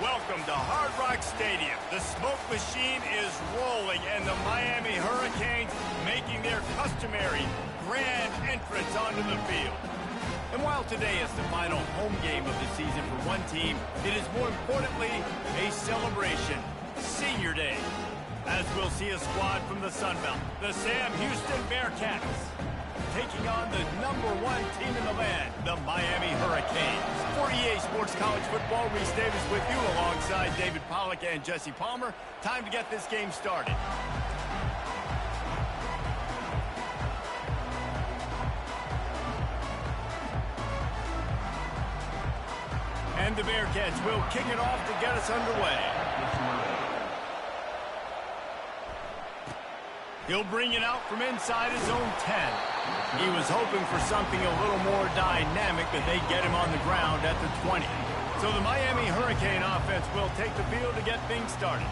Welcome to Hard Rock Stadium. The smoke machine is rolling, and the Miami Hurricanes making their customary grand entrance onto the field. And while today is the final home game of the season for one team, it is more importantly a celebration, Senior Day, as we'll see a squad from the Sun Belt, the Sam Houston Bearcats, taking on the #1 team in the land, the Miami Hurricanes. For EA Sports College Football, Reese Davis with you alongside David Pollack and Jesse Palmer. Time to get this game started. And the Bearcats will kick it off to get us underway. He'll bring it out from inside his own 10. He was hoping for something a little more dynamic, but they get him on the ground at the 20. So the Miami Hurricane offense will take the field to get things started.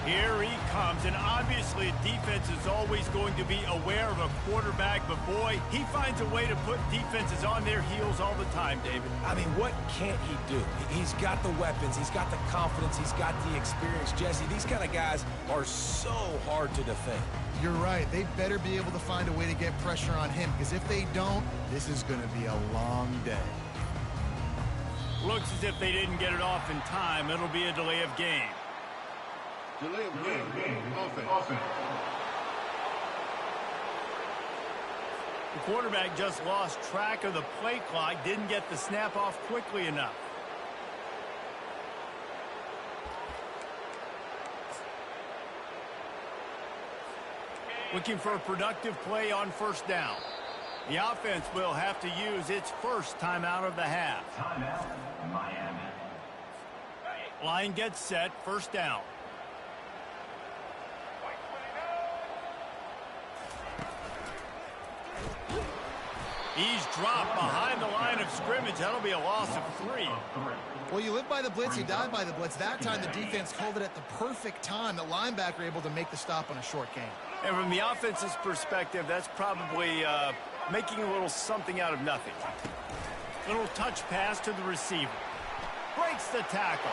Here he comes, and obviously defense is always going to be aware of a quarterback, but boy, he finds a way to put defenses on their heels all the time, David. I mean, what can't he do? He's got the weapons, he's got the confidence, he's got the experience. Jesse, these kind of guys are so hard to defend. You're right. They better be able to find a way to get pressure on him, because if they don't, this is going to be a long day. Looks as if they didn't get it off in time. It'll be a delay of game. Delay of game. Offense. The quarterback just lost track of the play clock, didn't get the snap off quickly enough. Looking for a productive play on first down. The offense will have to use its first timeout of the half. Timeout, Miami. Line gets set, first down. He's dropped behind the line of scrimmage. That'll be a loss of 3. Well, you live by the blitz, you die by the blitz. That time the defense called it at the perfect time. The linebacker able to make the stop on a short gain. And from the offense's perspective, that's probably making a little something out of nothing. Little touch pass to the receiver. Breaks the tackle.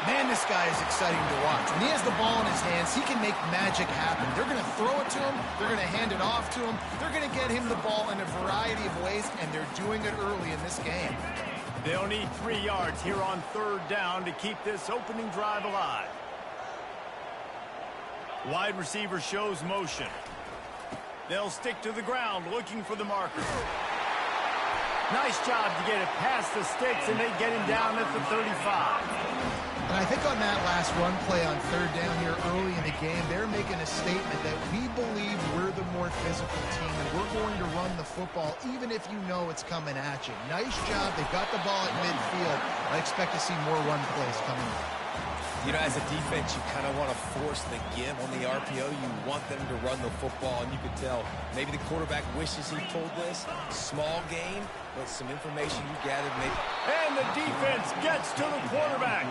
Man, this guy is exciting to watch. When he has the ball in his hands, he can make magic happen. They're going to throw it to him. They're going to hand it off to him. They're going to get him the ball in a variety of ways, and they're doing it early in this game. They'll need 3 yards here on third down to keep this opening drive alive. Wide receiver shows motion. They'll stick to the ground looking for the marker. Nice job to get it past the sticks, and they get him down at the 35. And I think on that last run play on third down here early in the game, they're making a statement that we believe we're the more physical team, and we're going to run the football even if you know it's coming at you. Nice job. They got the ball at midfield. I expect to see more run plays coming up. You know, as a defense, you kind of want to force the give on the RPO. You want them to run the football, and you can tell maybe the quarterback wishes he pulled this. Small gain, but some information you gathered maybe. And the defense gets to the quarterback.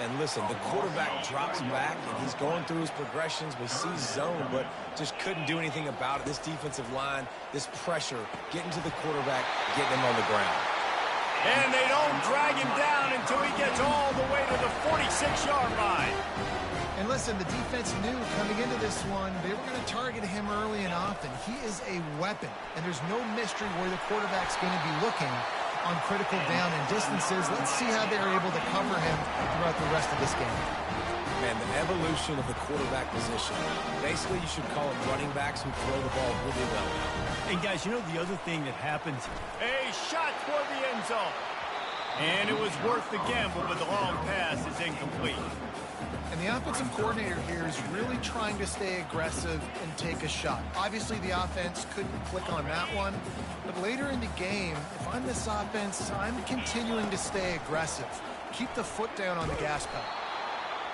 And listen, the quarterback drops back, and he's going through his progressions. We see zone, but just couldn't do anything about it. This defensive line, this pressure, getting to the quarterback, getting him on the ground. And they don't drag him down until he gets all the way to the 46-yard line. And listen, the defense knew coming into this one, they were going to target him early and often. He is a weapon, and there's no mystery where the quarterback's going to be looking on critical down and distances. Let's see how they're able to cover him throughout the rest of this game. Man, the evolution of the quarterback position. Basically, you should call them running backs who throw the ball really well. And guys, you know the other thing that happens? A shot toward the end zone. And it was worth the gamble, but the long pass is incomplete. And the offensive coordinator here is really trying to stay aggressive and take a shot. Obviously, the offense couldn't click on that one. But later in the game, if I'm this offense, I'm continuing to stay aggressive. Keep the foot down on the gas pedal.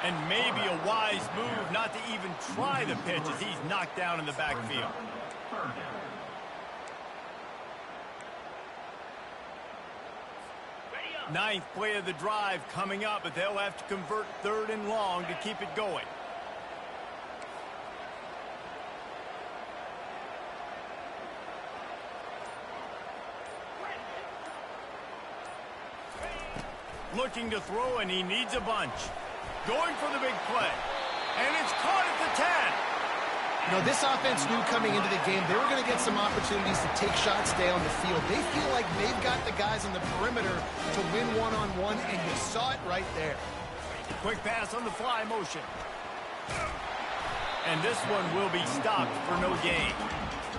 And maybe a wise move not to even try the pitch as he's knocked down in the backfield. Ninth play of the drive coming up, but they'll have to convert third and long to keep it going. Looking to throw, and he needs a bunch. Going for the big play. And it's caught at the 10. You know, this offense knew coming into the game they were going to get some opportunities to take shots down the field. They feel like they've got the guys on the perimeter to win one-on-one, and you saw it right there. Quick pass on the fly motion. And this one will be stopped for no gain.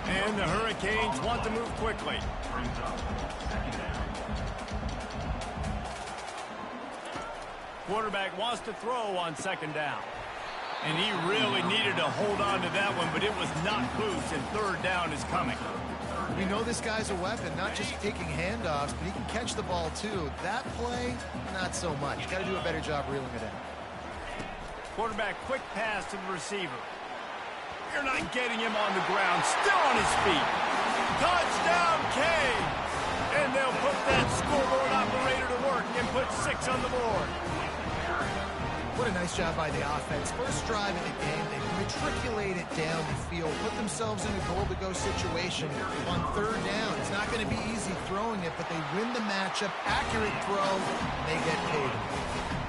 And the Hurricanes want to move quickly. Quarterback wants to throw on second down. And he really needed to hold on to that one, but it was not loose, and third down is coming. We know this guy's a weapon, not just taking handoffs, but he can catch the ball too. That play, not so much. Got to do a better job reeling it in. Quarterback quick pass to the receiver. You're not getting him on the ground. Still on his feet. Touchdown, K. And they'll put that scoreboard operator to work and put 6 on the board. What a nice job by the offense. First drive of the game, they matriculate it down the field, put themselves in a goal-to-go situation on third down. It's not going to be easy throwing it, but they win the matchup. Accurate throw, and they get paid.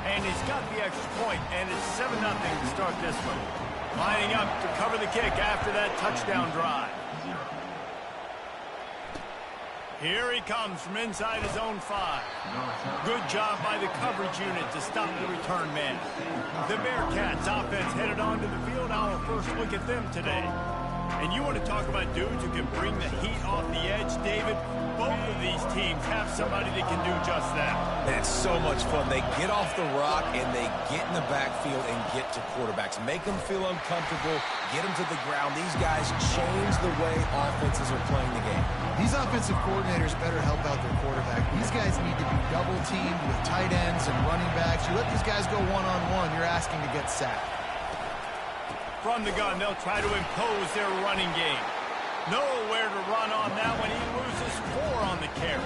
And he's got the extra point, and it's 7-0 to start this one. Lining up to cover the kick after that touchdown drive. Here he comes from inside his own 5. Good job by the coverage unit to stop the return man. The Bearcats offense headed onto the field. Our first look at them today. And you want to talk about dudes who can bring the heat off the edge, David? Both of these teams have somebody that can do just that. That's so much fun. They get off the rock and they get in the backfield and get to quarterbacks. Make them feel uncomfortable, get them to the ground. These guys change the way offenses are playing the game. These offensive coordinators better help out their quarterback. These guys need to be double-teamed with tight ends and running backs. You let these guys go one-on-one, you're asking to get sacked. From the gun, they'll try to impose their running game. Nowhere to run on that one. He loses 4 on the carry.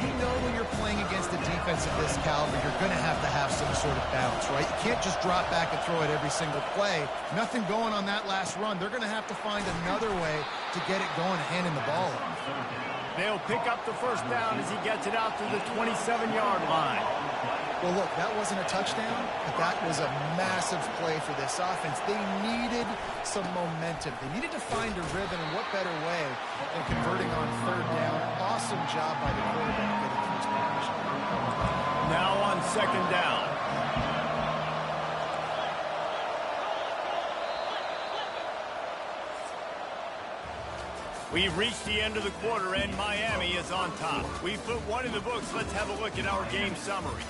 You know when you're playing against a defense of this caliber, you're going to have some sort of bounce, right? You can't just drop back and throw it every single play. Nothing going on that last run. They're going to have to find another way to get it going, handing the ball off. They'll pick up the first down as he gets it out to the 27-yard line. Well, look, that wasn't a touchdown, but that was a massive play for this offense. They needed some momentum. They needed to find a rhythm, and what better way than converting on third down. Awesome job by the quarterback getting through his progression. Now on second down. We've reached the end of the quarter, and Miami is on top. We've put one in the books. Let's have a look at our game summary.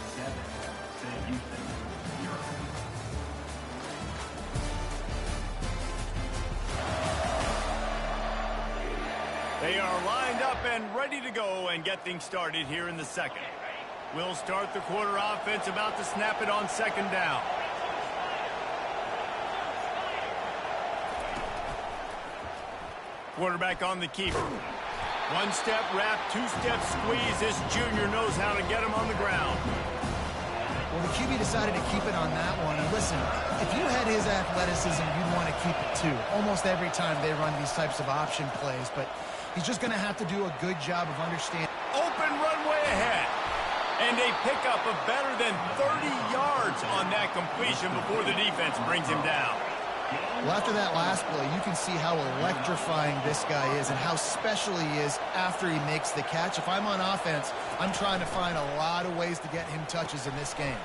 They are lined up and ready to go and get things started here in the second. We'll start the quarter offense about to snap it on second down. Quarterback on the keeper. One-step wrap, two-step squeeze. This junior knows how to get him on the ground. Well, the QB decided to keep it on that one. And listen, if you had his athleticism, you'd want to keep it too. Almost every time they run these types of option plays. But he's just going to have to do a good job of understanding. Open runway ahead. And they pick up a better than 30 yards on that completion before the defense brings him down. Well, after that last play, you can see how electrifying this guy is and how special he is after he makes the catch. If I'm on offense, I'm trying to find a lot of ways to get him touches in this game.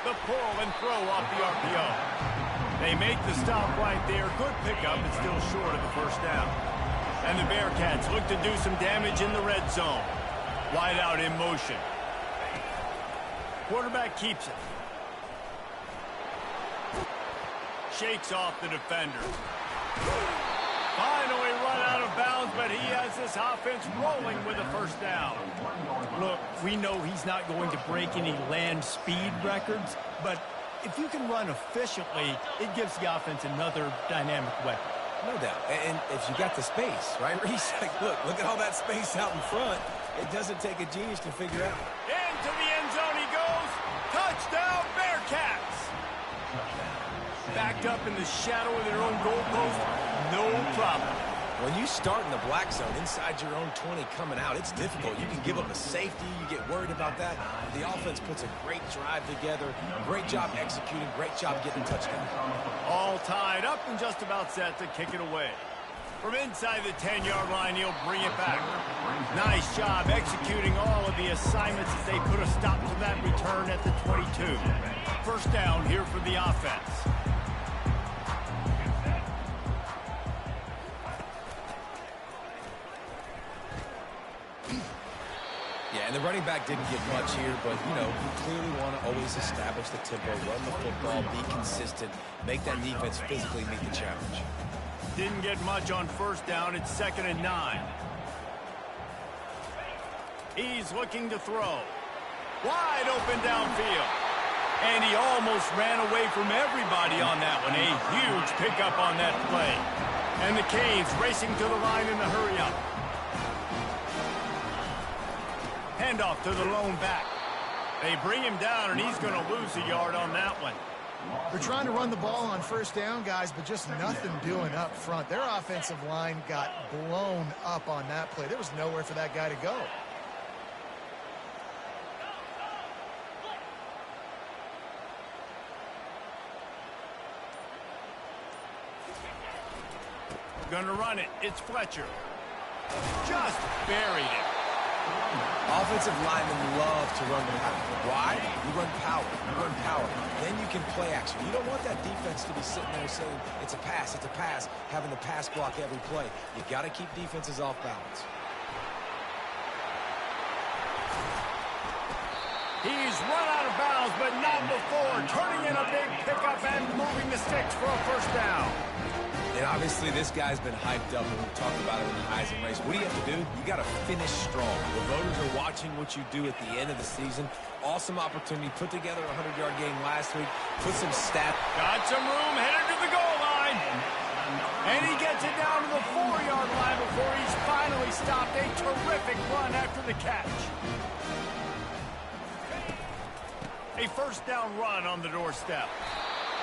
The pull and throw off the RPO. They make the stop right there. Good pickup, but still short of the first down. And the Bearcats look to do some damage in the red zone. Wide out in motion. Quarterback keeps it. Shakes off the defender. Finally run out of bounds, but he has this offense rolling with a first down. Look, we know he's not going to break any land speed records, but if you can run efficiently, it gives the offense another dynamic weapon. No doubt. And if you got the space, right, Reese? Like, look at all that space out in front. It doesn't take a genius to figure out. Into the end zone he goes. Touchdown, Bearcats. Backed up in the shadow of their own goalpost, no problem. When you start in the black zone inside your own 20 coming out, it's difficult. You can give up a safety. You get worried about that. The offense puts a great drive together. Great job executing. Great job getting a touchdown. All tied up and just about set to kick it away. From inside the 10-yard line, he'll bring it back. Nice job executing all of the assignments as they put a stop to that return at the 22. First down here for the offense. Yeah, and the running back didn't get much here, but, you know, you clearly want to always establish the tempo, run the football, be consistent, make that defense physically meet the challenge. Didn't get much on first down. It's 2nd and 9. He's looking to throw. Wide open downfield. And he almost ran away from everybody on that one. A huge pickup on that play. And the Canes racing to the line in the hurry-up. Handoff to the lone back. They bring him down, and he's going to lose a yard on that one. They're trying to run the ball on first down, guys, but just nothing doing up front. Their offensive line got blown up on that play. There was nowhere for that guy to go. Going to run it. It's Fletcher. Just buried it. Offensive linemen love to run the power. Why? You run power. You run power. Then you can play action. You don't want that defense to be sitting there saying, it's a pass, having the pass block every play. You got to keep defenses off balance. He's run out of bounds, but not before. Turning in a big pickup and moving the sticks for a first down. And obviously this guy's been hyped up, and we talked about it in the Heisman race. What do you have to do? You got to finish strong. The voters are watching what you do at the end of the season. Awesome opportunity. Put together a 100-yard game last week. Put some stats. Got some room, headed to the goal line. And he gets it down to the 4-yard line before he's finally stopped. A terrific run after the catch. A first down run on the doorstep.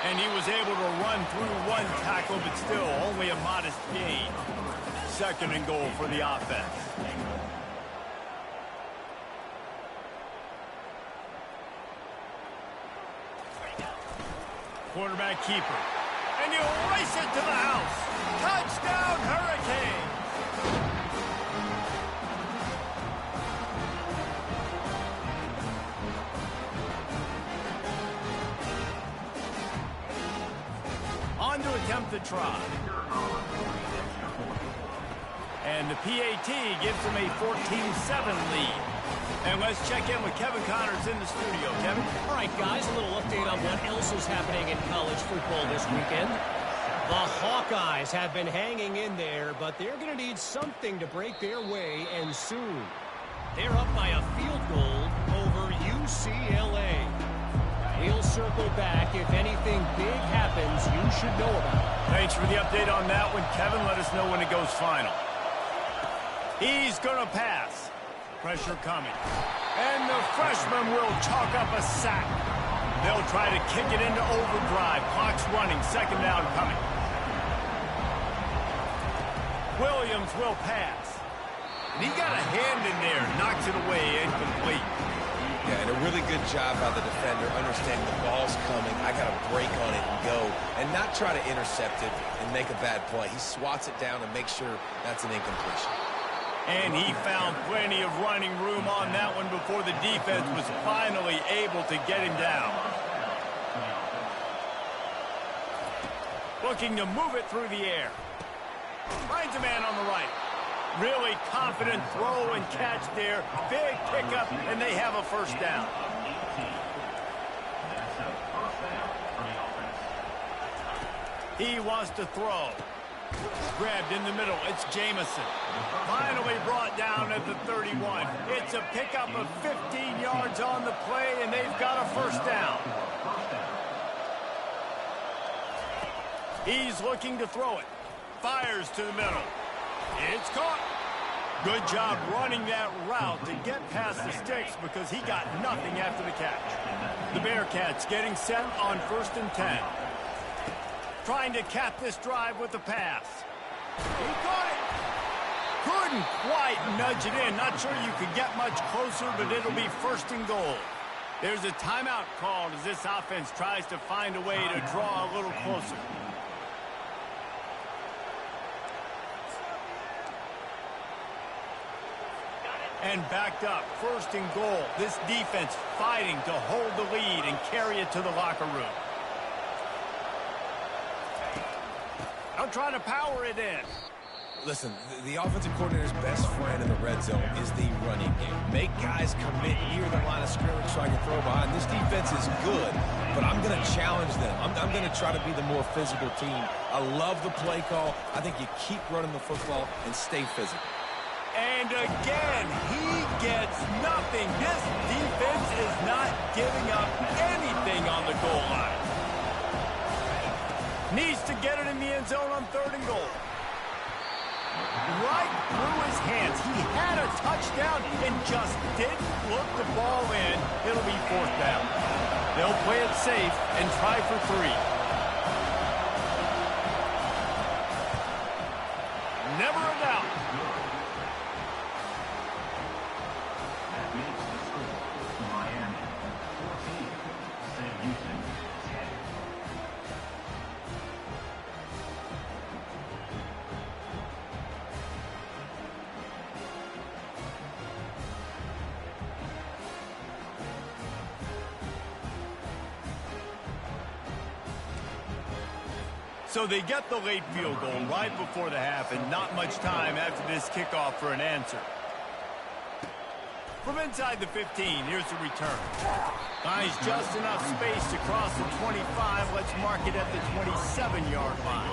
And he was able to run through one tackle, but still only a modest gain. 2nd and goal for the offense. Quarterback keeper. And you race it to the house. Touchdown, Hurricane! On to attempt the try. And the PAT gives him a 14-7 lead. And let's check in with Kevin Connors in the studio. Kevin? All right, guys, a little update on what else is happening in college football this weekend. The Hawkeyes have been hanging in there, but they're going to need something to break their way, and soon. They're up by a field goal over UCLA. We'll circle back. If anything big happens, you should know about it. Thanks for the update on that one, Kevin. Let us know when it goes final. He's going to pass. Pressure coming. And the freshman will chalk up a sack. They'll try to kick it into overdrive. Clock's running. 2nd down coming. Williams will pass. And he got a hand in there. Knocks it away. Incomplete. Yeah, and a really good job by the defender understanding the ball's coming. I got to break on it and go, and not try to intercept it and make a bad play. He swats it down and makes sure that's an incompletion. And he found plenty of running room on that one before the defense was finally able to get him down. Looking to move it through the air. Finds a man on the right. Really confident throw and catch there. Big pickup, and they have a first down. He wants to throw. Grabbed in the middle. It's Jamison. Finally brought down at the 31. It's a pickup of 15 yards on the play, and they've got a first down. He's looking to throw it. Fires to the middle. It's caught. Good job running that route to get past the sticks because he got nothing after the catch. The Bearcats getting set on 1st and 10. Trying to cap this drive with the pass. He got it. Couldn't quite nudge it in. Not sure you could get much closer, but it'll be 1st and goal. There's a timeout called as this offense tries to find a way to draw a little closer. And backed up, 1st and goal. This defense fighting to hold the lead and carry it to the locker room. I'll try to power it in. Listen, the offensive coordinator's best friend in the red zone is the running game. Make guys commit near the line of scrimmage so I can throw behind. This defense is good, but I'm going to challenge them. I'm going to try to be the more physical team. I love the play call. I think you keep running the football and stay physical. And again, he gets nothing. This defense is not giving up anything on the goal line. Needs to get it in the end zone on 3rd and goal. Right through his hands. He had a touchdown and just didn't look the ball in. It'll be 4th down. They'll play it safe and try for 3. Never a doubt. That makes the score Miami 14, St. Houston 10. So they get the late field goal right before the half and not much time after this kickoff for an answer. From inside the 15, here's the return. Finds just enough space to cross the 25. Let's mark it at the 27-yard line.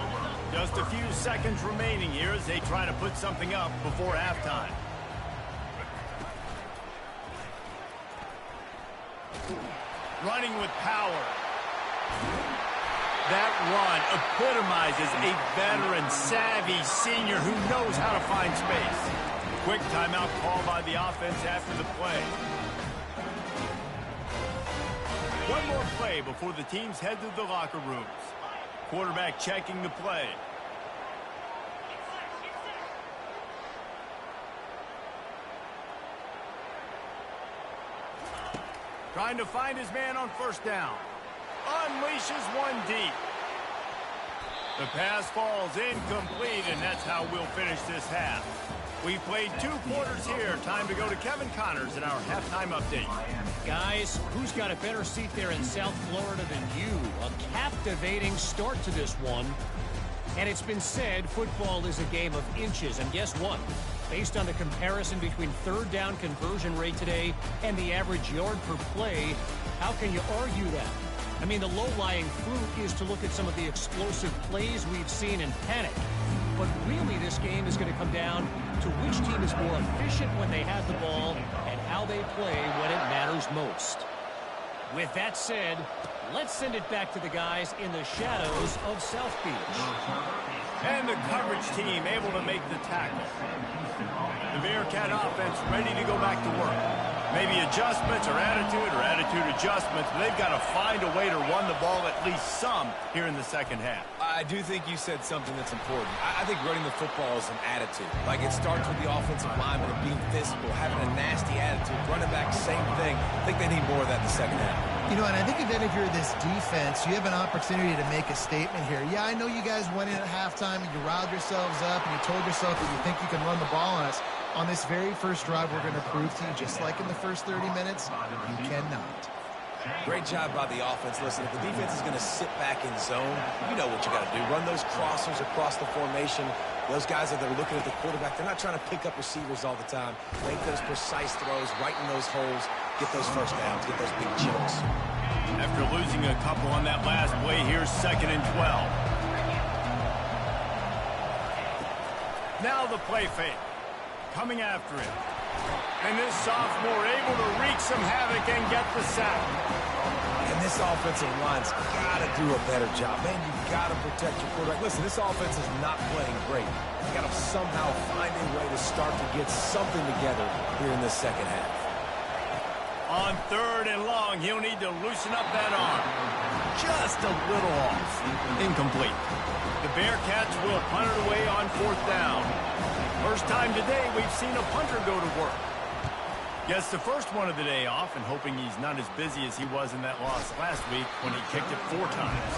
Just a few seconds remaining here as they try to put something up before halftime. Running with power. That run epitomizes a veteran, savvy senior who knows how to find space. Quick timeout call by the offense after the play. One more play before the teams head to the locker rooms. Quarterback checking the play. Trying to find his man on 1st down. Unleashes one deep. The pass falls incomplete, and that's how we'll finish this half. We played 2 quarters here. Time to go to Kevin Connors in our halftime update. Guys, who's got a better seat there in South Florida than you? A captivating start to this one. And it's been said football is a game of inches. And guess what? Based on the comparison between 3rd down conversion rate today and the average yard per play, how can you argue that? I mean, the low-lying fruit is to look at some of the explosive plays we've seen in panic. But really, this game is going to come down to which team is more efficient when they have the ball and how they play when it matters most. With that said, let's send it back to the guys in the shadows of South Beach. And the coverage team able to make the tackle. The Bearcat offense ready to go back to work. Maybe adjustments or attitude adjustments, but they've got to find a way to run the ball at least some here in the second half. I do think you said something that's important. I think running the football is an attitude. Like, it starts with the offensive lineman and being physical, having a nasty attitude. Running back, same thing. I think they need more of that in the second half. You know, and I think that if you're this defense, you have an opportunity to make a statement here. Yeah, I know you guys went in at halftime and you riled yourselves up and you told yourself that you think you can run the ball on us. On this very first drive, we're going to prove to you, just like in the first 30 minutes, you cannot. Great job by the offense. Listen, if the defense is going to sit back in zone, you know what you got to do. Run those crossers across the formation. Those guys that are looking at the quarterback, they're not trying to pick up receivers all the time. Make those precise throws, right in those holes, get those first downs, get those big chunks. After losing a couple on that last play, here's 2nd and 12. Now the play fake. Coming after him. And this sophomore able to wreak some havoc and get the sack. And this offensive line's got to do a better job. Man, you got to protect your quarterback. Listen, this offense is not playing great. You got to somehow find a way to start to get something together here in this second half. On 3rd and long, he'll need to loosen up that arm. just a little off. Incomplete. The Bearcats will punt it away on 4th down. First time today we've seen a punter go to work. Gets the first one of the day off and hoping he's not as busy as he was in that loss last week when he kicked it 4 times.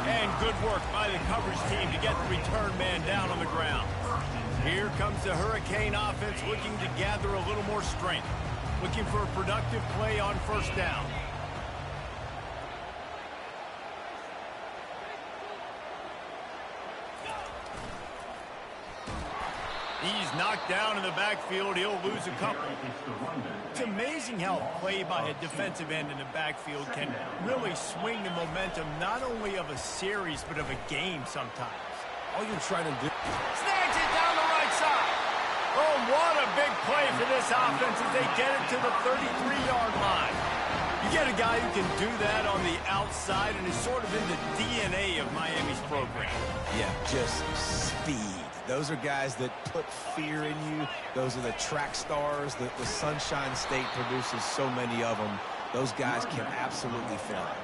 And good work by the coverage team to get the return man down on the ground. Here comes the Hurricane offense looking to gather a little more strength. Looking for a productive play on 1st down. He's knocked down in the backfield. He'll lose a couple. It's amazing how a play by a defensive end in the backfield can really swing the momentum not only of a series but of a game sometimes. All you're trying to do... Snags it down the right side. Oh, what a big play for this offense as they get it to the 33-yard line. You get a guy who can do that on the outside and is sort of in the DNA of Miami's program. Yeah, just speed. Those are guys that put fear in you. Those are the track stars that the Sunshine State produces so many of them. Those guys can absolutely fly.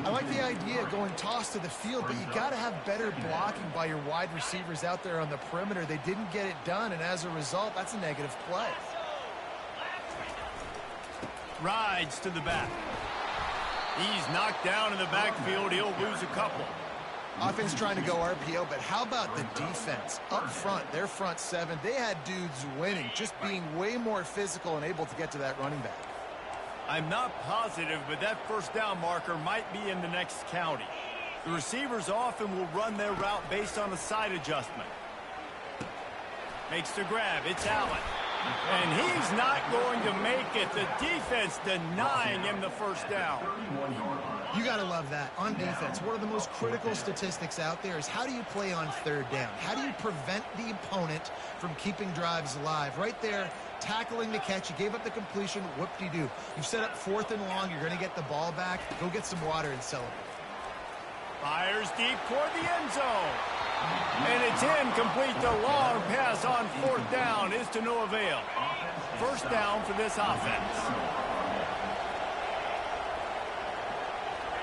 I like the idea of going toss to the field, but you got to have better blocking by your wide receivers out there on the perimeter. They didn't get it done, and as a result, that's a negative play. Rides to the back. He's knocked down in the backfield. He'll lose a couple. Offense trying to go RPO, but how about the defense? Up front, their front 7, they had dudes winning, just being way more physical and able to get to that running back. I'm not positive, but that 1st down marker might be in the next county. The receivers often will run their route based on a side adjustment. Makes the grab. It's Allen. And he's not going to make it. The defense denying him the 1st down. You got to love that. On defense, one of the most critical statistics out there is how do you play on 3rd down? How do you prevent the opponent from keeping drives alive? Right there, tackling the catch. You gave up the completion. Whoop-de-doo. You've set up 4th and long. You're going to get the ball back. Go get some water and celebrate. Fires deep toward the end zone. And it's incomplete. The long pass on 4th down is to no avail. 1st down for this offense.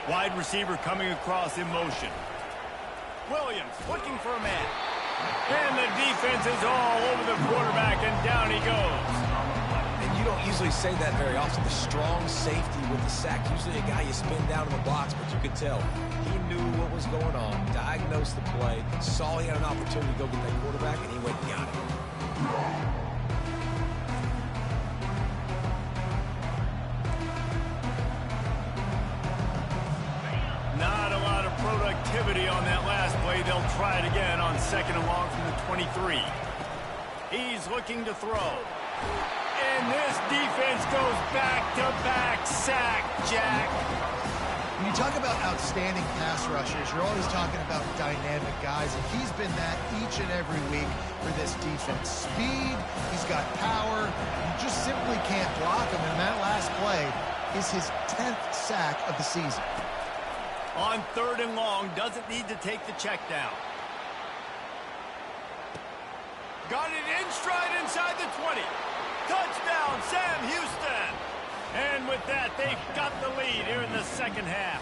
Wide receiver coming across in motion. Williams looking for a man. And the defense is all over the quarterback, and down he goes. And you don't usually say that very often. The strong safety with the sack. Usually a guy you spin down in the box, but you could tell he knew what was going on, diagnosed the play, saw he had an opportunity to go get that quarterback, and he went and got it. Not a lot of productivity on that last play. They'll try it again on 2nd and long from the 23. He's looking to throw. And this defense goes back-to-back sack, Jack. When you talk about outstanding pass rushers, you're always talking about dynamic guys, and he's been that each and every week for this defense. Speed, he's got power, you just simply can't block him, and that last play is his 10th sack of the season. On 3rd and long, doesn't need to take the check down. Got it in stride inside the 20. Touchdown, Sam Houston. And with that, they've got the lead here in the 2nd half.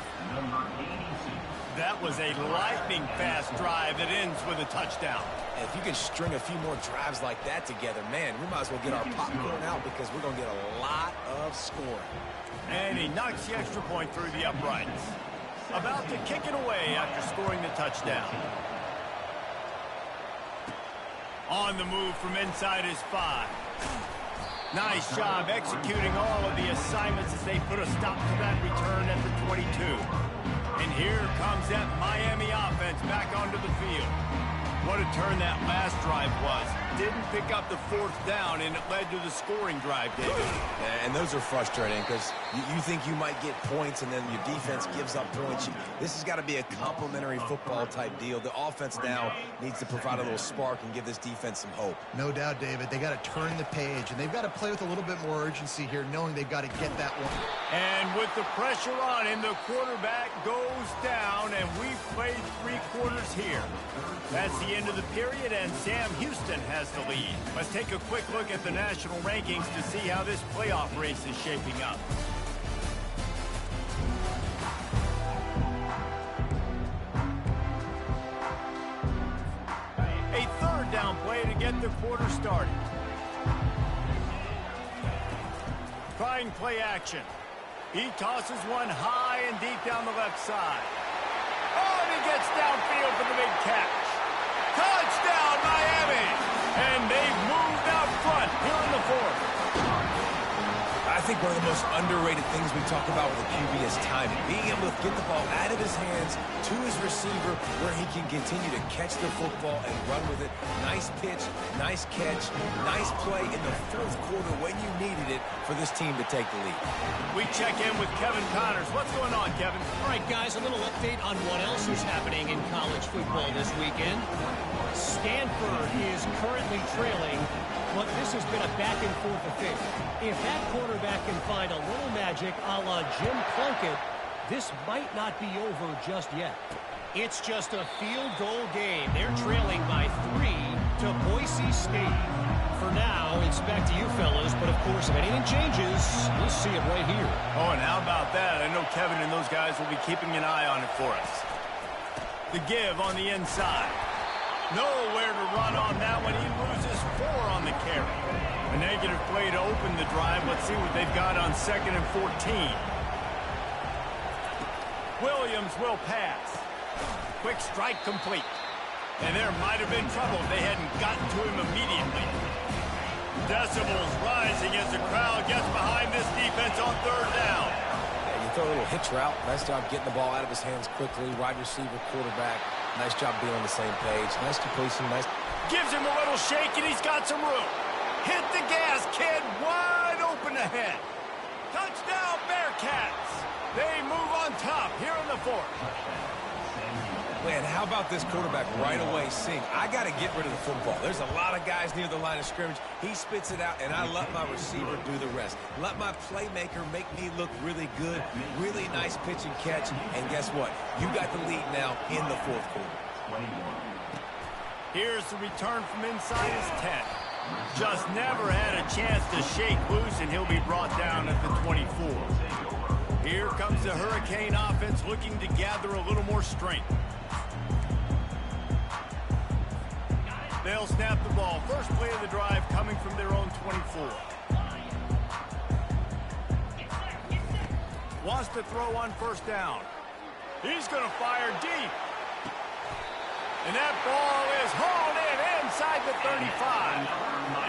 That was a lightning-fast drive that ends with a touchdown. And if you can string a few more drives like that together, man, we might as well get our popcorn out because we're going to get a lot of scoring. And he knocks the extra point through the uprights. About to kick it away after scoring the touchdown. On the move from inside his 5. Nice job executing all of the assignments as they put a stop to that return at the 22. And here comes that Miami offense back onto the field. What a turn that last drive was. Didn't pick up the 4th down, and it led to the scoring drive, David. And those are frustrating because you think you might get points and then your defense gives up points. This has got to be a complimentary football type deal. The offense now needs to provide a little spark and give this defense some hope. No doubt, David. They got to turn the page, and they've got to play with a little bit more urgency here, knowing they've got to get that one. And with the pressure on him, the quarterback goes down, and we've played 3 quarters here. That's the end of the period, and Sam Houston has the lead. Let's take a quick look at the national rankings to see how this playoff race is shaping up. get the quarter started. Trying play action. He tosses one high and deep down the left side. Oh, and he gets downfield for the big catch. Touchdown, Miami! And they've moved out front here in the fourth. I think one of the most underrated things we talk about with the QB is timing. Being able to get the ball out of his hands to his receiver where he can continue to catch the football and run with it. Nice pitch, nice catch, nice play in the fourth quarter when you needed it for this team to take the lead. We check in with Kevin Connors. What's going on, Kevin? All right, guys, a little update on what else is happening in college football this weekend. Stanford is currently trailing, but this has been a back-and-forth affair. If that quarterback can find a little magic a la Jim Plunkett, this might not be over just yet. It's just a field goal game. They're trailing by 3 to Boise State. For now, it's back to you fellas, but of course, if anything changes, we'll see it right here. Oh, and how about that? I know Kevin and those guys will be keeping an eye on it for us. The give on the inside. Nowhere to run on that one. He loses 4 on the carry. A negative play to open the drive. Let's see what they've got on 2nd and 14. Williams will pass. Quick strike complete. And there might have been trouble if they hadn't gotten to him immediately. Decibels rising as the crowd gets behind this defense on 3rd down. Yeah, you throw a little hitch route. Nice job getting the ball out of his hands quickly. Wide receiver, quarterback. Nice job being on the same page. Nice completion. Nice. Gives him a little shake, and he's got some room. Hit the gas, kid. Wide open ahead. Touchdown, Bearcats. They move on top here in the 4th. Man, how about this quarterback right away seeing, I got to get rid of the football. There's a lot of guys near the line of scrimmage. He spits it out, and I let my receiver do the rest. Let my playmaker make me look really good. Really nice pitch and catch. And guess what? You got the lead now in the 4th quarter. Here's the return from inside his 10. Just never had a chance to shake loose, and he'll be brought down at the 24. Here comes the Hurricane offense looking to gather a little more strength. They'll snap the ball. First play of the drive coming from their own 24. Wants to throw on 1st down. He's going to fire deep. And that ball is hauled in inside the 35.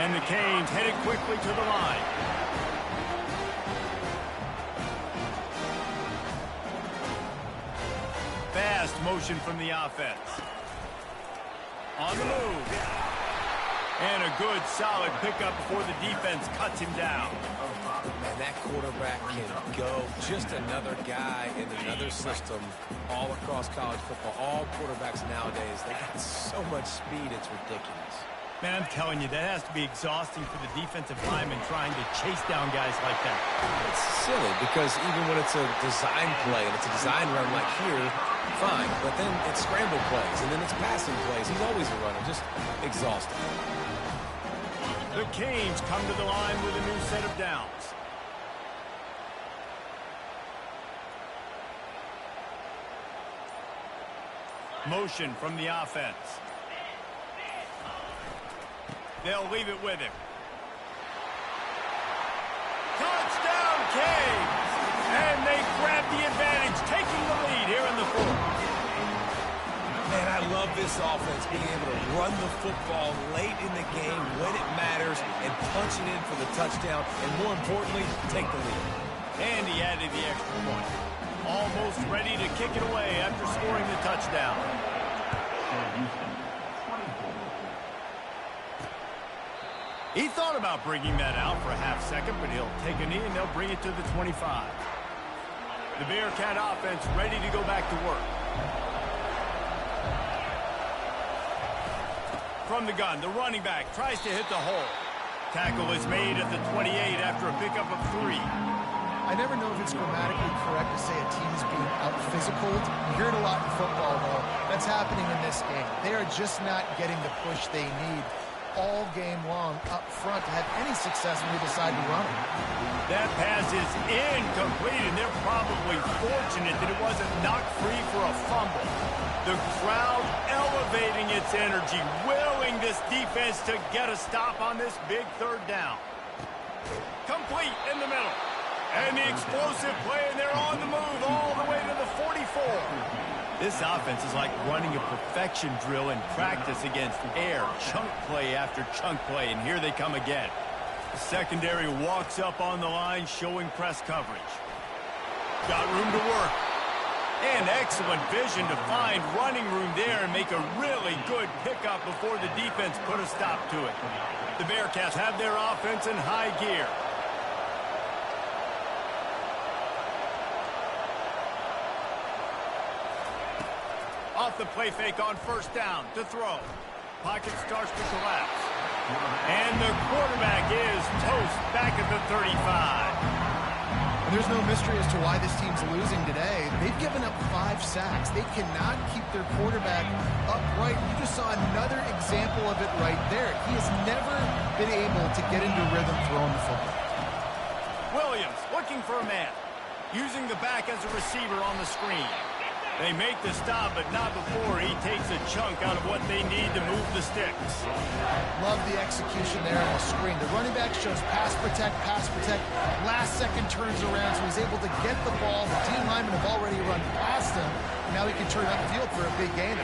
And the Canes headed quickly to the line. Fast motion from the offense. On the move. And a good, solid pickup before the defense cuts him down. And that quarterback can go. Just another guy in another system all across college football. All quarterbacks nowadays, they got so much speed, it's ridiculous. Man, I'm telling you, that has to be exhausting for the defensive lineman trying to chase down guys like that. It's silly because even when it's a design play and it's a design run like here, fine. But then it's scramble plays and then it's passing plays. He's always a runner, just exhausting. The Canes come to the line with a new set of downs. Motion from the offense. They'll leave it with him. Touchdown, Canes! And they grab the advantage, taking the lead here in the 4th. Man, I love this offense, being able to run the football late in the game when it matters and punch it in for the touchdown, and more importantly, take the lead. And he added the extra point. Almost ready to kick it away after scoring the touchdown. He thought about bringing that out for a half second, but he'll take a knee and they'll bring it to the 25. The Bearcat offense ready to go back to work. From the gun, the running back tries to hit the hole. Tackle is made at the 28 after a pickup of 3. I never know if it's grammatically correct to say a team is being out-physicaled. You hear it a lot in football, though. That's happening in this game. They are just not getting the push they need. all game long up front to have any success when they decide to run it. That pass is incomplete, and they're probably fortunate that it wasn't knocked free for a fumble. The crowd elevating its energy, willing this defense to get a stop on this big third down. Complete in the middle. And the explosive play, and they're on the move all the way to the 44. This offense is like running a perfection drill in practice against air, chunk play after chunk play, and here they come again. The secondary walks up on the line, showing press coverage. Got room to work. And excellent vision to find running room there and make a really good pickup before the defense put a stop to it. The Bearcats have their offense in high gear. Off the play fake on first down to throw. Pocket starts to collapse. And the quarterback is toast back at the 35. There's no mystery as to why this team's losing today. They've given up 5 sacks. They cannot keep their quarterback upright. You just saw another example of it right there. He has never been able to get into rhythm throwing the football. Williams looking for a man. Using the back as a receiver on the screen. They make the stop, but not before he takes a chunk out of what they need to move the sticks. Love the execution there on the screen. The running back shows pass protect, pass protect. Last second turns around, so he's able to get the ball. The team linemen have already run past him. Now he can turn upfield for a big gain.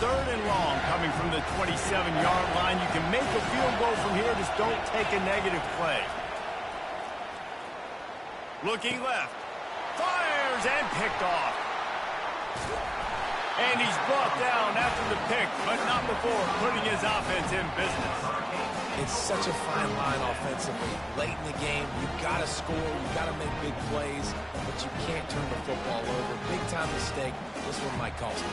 Third and long coming from the 27-yard line. You can make a field goal from here. Just don't take a negative play. Looking left. Fires and picked off. And he's brought down after the pick, but not before putting his offense in business. It's such a fine line offensively. Late in the game, you got to score, you got to make big plays, but you can't turn the football over. Big-time mistake. This one might cost him.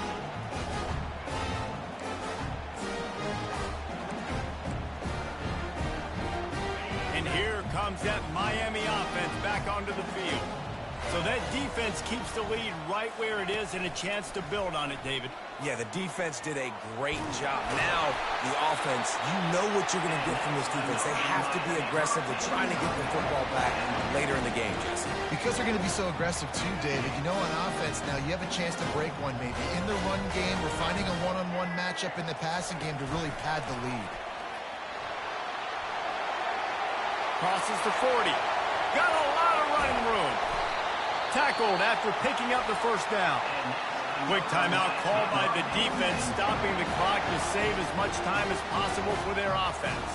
And here comes that Miami offense back onto the field. So that defense keeps the lead right where it is and a chance to build on it, David. Yeah, the defense did a great job. Now, the offense, you know what you're going to get from this defense. They have to be aggressive. They're trying to get the football back later in the game, Jesse. Because they're going to be so aggressive too, David, you know on offense now you have a chance to break one maybe. In the run game, we're finding a one-on-one matchup in the passing game to really pad the lead. Crosses to 40. Got a lot of running room. Tackled after picking up the first down. Quick timeout called by the defense, stopping the clock to save as much time as possible for their offense.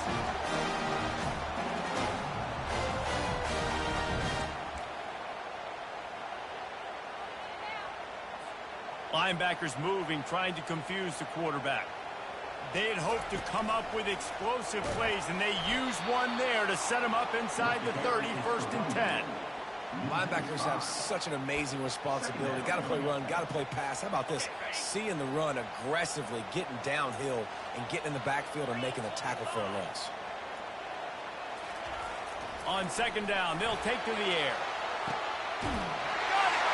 Linebackers moving, trying to confuse the quarterback. They had hoped to come up with explosive plays, and they used one there to set them up inside the 30, 1st and 10. Linebackers have such an amazing responsibility. Got to play run, got to play pass. How about this? Seeing the run aggressively, getting downhill, and getting in the backfield and making the tackle for a loss. On second down, they'll take to the air. Got it!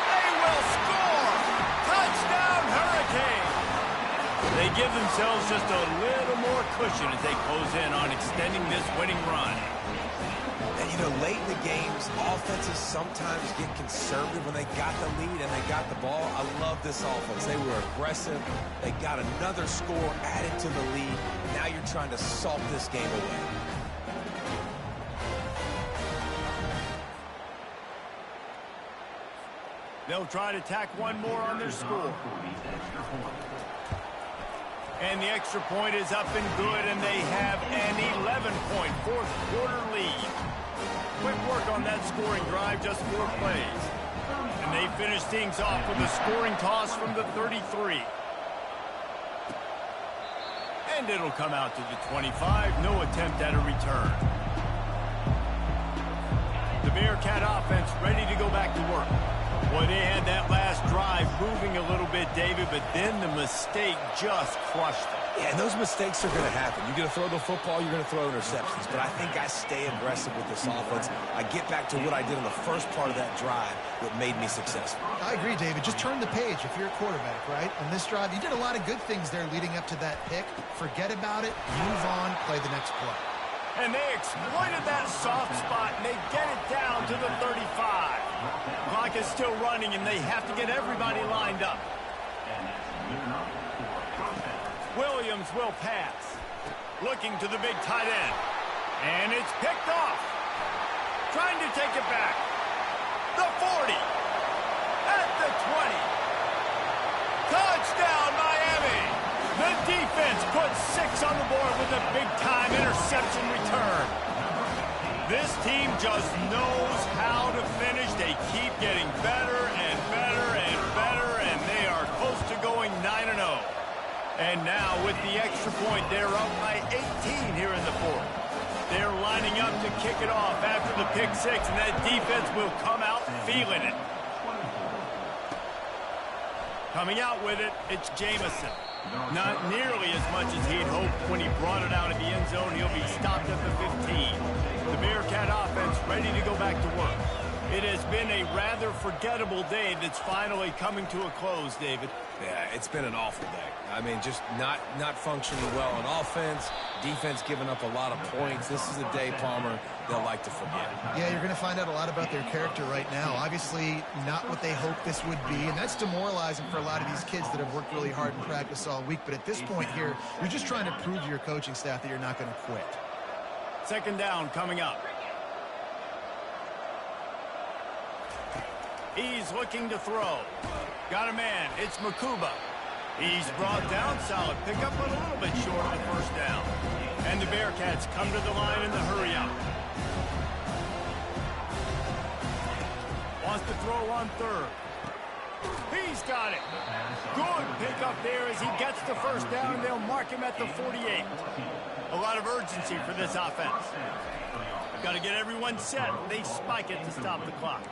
They will score! Touchdown, Hurricane! They give themselves just a little more cushion as they close in on extending this winning run. And, you know, late in the games, offenses sometimes get conservative when they got the lead and they got the ball. I love this offense. They were aggressive. They got another score added to the lead. Now you're trying to salt this game away. They'll try to tack one more on their score. And the extra point is up and good, and they have an 11-point fourth-quarter lead. Quick work on that scoring drive, just 4 plays. And they finish things off with a scoring toss from the 33. And it'll come out to the 25. No attempt at a return. The Bearcat offense ready to go back to work. Boy, they had that last drive moving a little bit David, but then the mistake just crushed him. Yeah, and those mistakes are going to happen. You're going to throw the football, you're going to throw interceptions. But I think I stay aggressive with this offense. I get back to what I did in the first part of that drive, what made me successful. I agree, David. Just turn the page if you're a quarterback, right? On this drive, you did a lot of good things there leading up to that pick. Forget about it, move on, play the next play. And they exploited that soft spot, and they get it down to the 35. Clock is still running, and they have to get everybody lined up. Williams will pass. Looking to the big tight end. And it's picked off. Trying to take it back. The 40. At the 20. Touchdown, Miami. The defense puts 6 on the board with a big-time interception return. This team just knows how to finish. They keep getting better and better and better, and they are close to going 9-0. And now, with the extra point, they're up by 18 here in the fourth. They're lining up to kick it off after the pick 6, and that defense will come out feeling it. Coming out with it, it's Jamison. Not nearly as much as he'd hoped when he brought it out of the end zone. He'll be stopped at the 15. The Bearcat offense ready to go back to work. It has been a rather forgettable day that's finally coming to a close, David. Yeah, it's been an awful day. I mean, just not functioning well on offense, defense giving up a lot of points. This is a day, Palmer, they'll like to forget. Yeah, you're going to find out a lot about their character right now. Obviously, not what they hoped this would be, and that's demoralizing for a lot of these kids that have worked really hard in practice all week. But at this point here, you're just trying to prove to your coaching staff that you're not going to quit. Second down coming up. He's looking to throw. Got a man. It's Makuba. He's brought down. Solid pickup, but a little bit short of the first down. And the Bearcats come to the line in the hurry out. Wants to throw on third. He's got it. Good pickup there as he gets the first down. They'll mark him at the 48. A lot of urgency for this offense. Got to get everyone set. They spike it to stop the clock.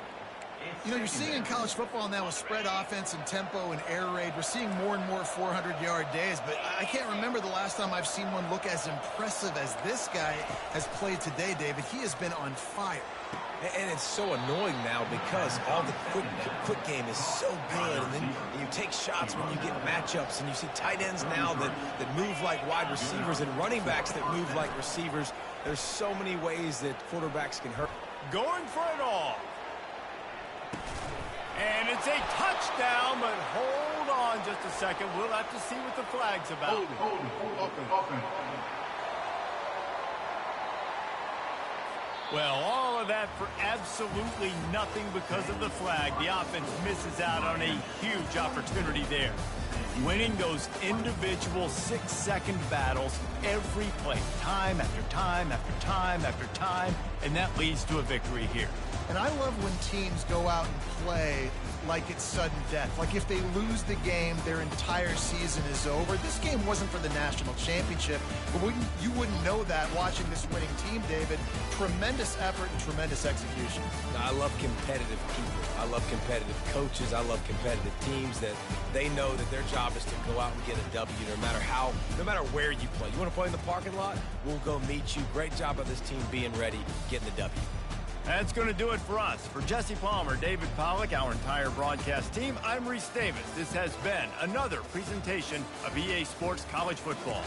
You know, you're seeing in college football now with spread offense and tempo and air raid, we're seeing more and more 400-yard days, but I can't remember the last time I've seen one look as impressive as this guy has played today, David. He has been on fire. And it's so annoying now because all the quick game is so good, and then you take shots when you get matchups, and you see tight ends now that move like wide receivers and running backs that move like receivers. There's so many ways that quarterbacks can hurt. Going for it all. And it's a touchdown, but hold on just a second. We'll have to see what the flag's about. Offense. Well, all of that for absolutely nothing because of the flag. The offense misses out on a huge opportunity there. Winning those individual 6-second battles every play, time after time after time after time, and that leads to a victory here. And I love when teams go out and play like it's sudden death. Like if they lose the game, their entire season is over. This game wasn't for the national championship, but you wouldn't know that watching this winning team, David. Tremendous effort and tremendous execution. I love competitive people. I love competitive coaches. I love competitive teams that they know that their job is to go out and get a W no matter where you play. You want to play in the parking lot? We'll go meet you. Great job of this team being ready, getting the W. That's going to do it for us. For Jesse Palmer, David Pollack, our entire broadcast team, I'm Reese Davis. This has been another presentation of EA Sports College Football.